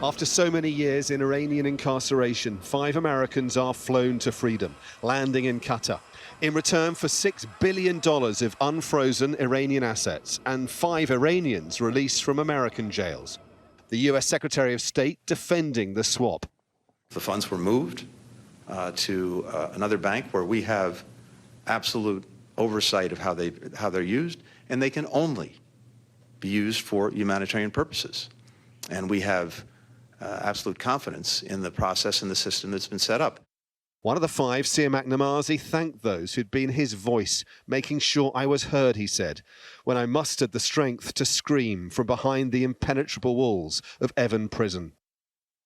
After so many years in Iranian incarceration, 5 Americans are flown to freedom, landing in Qatar, in return for $6 billion of unfrozen Iranian assets and 5 Iranians released from American jails. The US Secretary of State defending the swap. The funds were moved to another bank where we have absolute oversight of how they're used, and they can only be used for humanitarian purposes. And we have absolute confidence in the process and the system that's been set up. One of the 5, Siamak Namazi, thanked those who'd been his voice, making sure I was heard, he said, when I mustered the strength to scream from behind the impenetrable walls of Evin prison.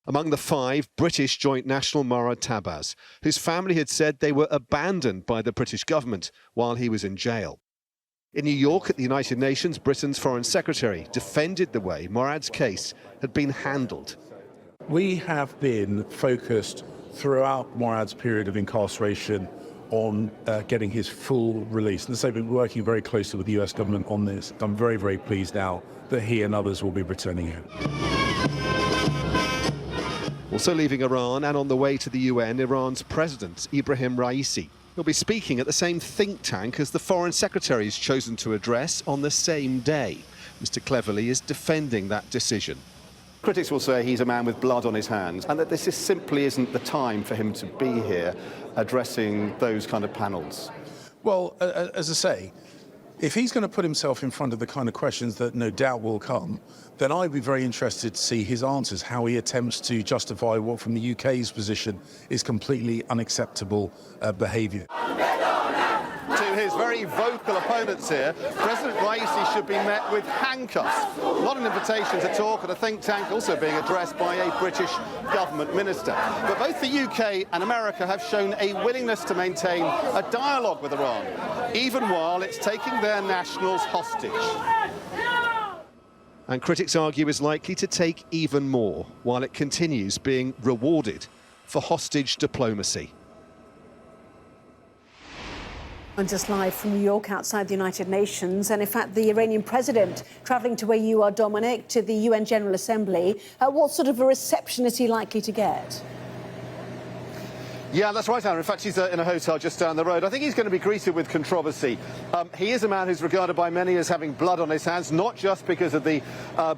Among the 5, British joint national Murad Tabaz, whose family had said they were abandoned by the British government while he was in jail. In New York at the United Nations, Britain's Foreign Secretary defended the way Murad's case had been handled. We have been focused throughout Murad's period of incarceration on getting his full release. And so we've been working very closely with the US government on this. I'm very, very pleased now that he and others will be returning home. Also leaving Iran and on the way to the UN, Iran's President Ibrahim Raisi. He'll be speaking at the same think tank as the Foreign Secretary is chosen to address on the same day. Mr. Cleverly is defending that decision. Critics will say he's a man with blood on his hands and that this simply isn't the time for him to be here addressing those kind of panels. Well, as I say, if he's going to put himself in front of the kind of questions that no doubt will come, then I'd be very interested to see his answers, how he attempts to justify what from the UK's position is completely unacceptable behaviour. To his very vocal opponents here, President Raisi should be met with handcuffs, not an invitation to talk at a think tank, also being addressed by a British government minister. But both the UK and America have shown a willingness to maintain a dialogue with Iran, even while it's taking their nationals hostage. And critics argue is likely to take even more, while it continues being rewarded for hostage diplomacy. And just live from New York outside the United Nations, and in fact the Iranian president travelling to where you are, Dominic, to the UN General Assembly. What sort of a reception is he likely to get? Yeah, that's right, Anna. In fact, he's in a hotel just down the road. I think he's going to be greeted with controversy. He is a man who's regarded by many as having blood on his hands, not just because of the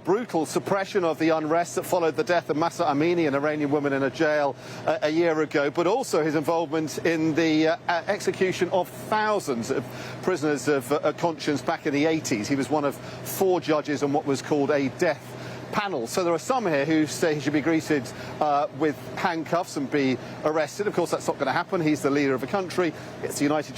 brutal suppression of the unrest that followed the death of Mahsa Amini, an Iranian woman in a jail a year ago, but also his involvement in the execution of thousands of prisoners of conscience back in the 80s. He was one of 4 judges on what was called a death panel. So there are some here who say he should be greeted with handcuffs and be arrested. Of course, that's not going to happen. He's the leader of a country. It's the United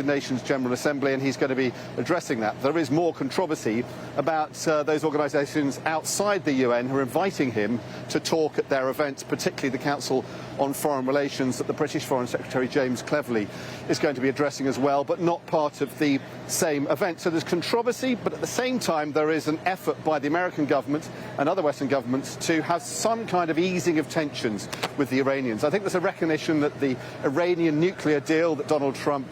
Nations General Assembly, and he's going to be addressing that. There is more controversy about those organisations outside the UN who are inviting him to talk at their events, particularly the Council on Foreign Relations that the British Foreign Secretary James Cleverly is going to be addressing as well, but not part of the same event. So there's controversy, but at the same time there is an effort by the American government and other Western governments to have some kind of easing of tensions with the Iranians. I think there's a recognition that the Iranian nuclear deal that Donald Trump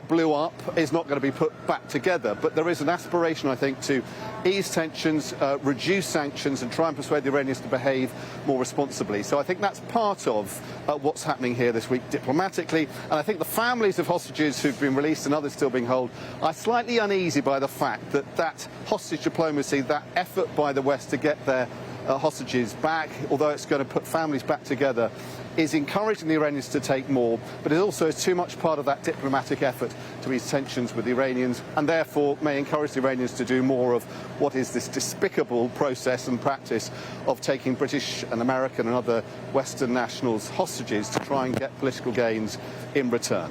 blew up is not going to be put back together, but there is an aspiration, I think, to ease tensions, reduce sanctions and try and persuade the Iranians to behave more responsibly. So I think that's part of what's happening here this week diplomatically, and I think the families of hostages who've been released and others still being held are slightly uneasy by the fact that that hostage diplomacy, that effort by the West to get their hostages back, although it's going to put families back together, is encouraging the Iranians to take more, but it also is too much part of that diplomatic effort to ease tensions with the Iranians, and therefore may encourage the Iranians to do more of what is this despicable process and practice of taking British and American and other Western nationals hostages to try and get political gains in return.